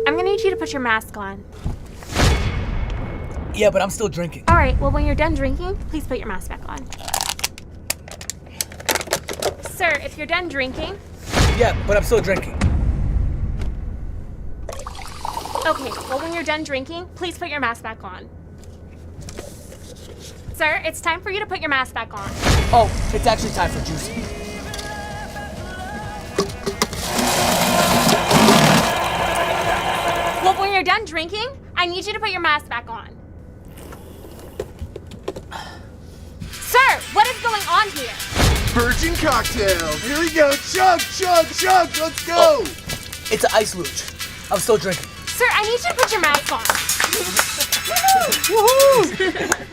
I'm gonna need you to put your mask on. Yeah, but I'm still drinking. All right, well, when you're done drinking, please put your mask back on. Sir, if you're done drinking... Yeah, but I'm still drinking. Okay, well, when you're done drinking, please put your mask back on. Sir, it's time for you to put your mask back on. Oh, it's actually time for juicing. Well, when you're done drinking, I need you to put your mask back on. Sir, what is going on here? Virgin cocktails. Here we go. Chug, chug, chug. Let's go. Oh, it's an ice luge. I'm still drinking. Sir, I need you to put your mask on. Woohoo!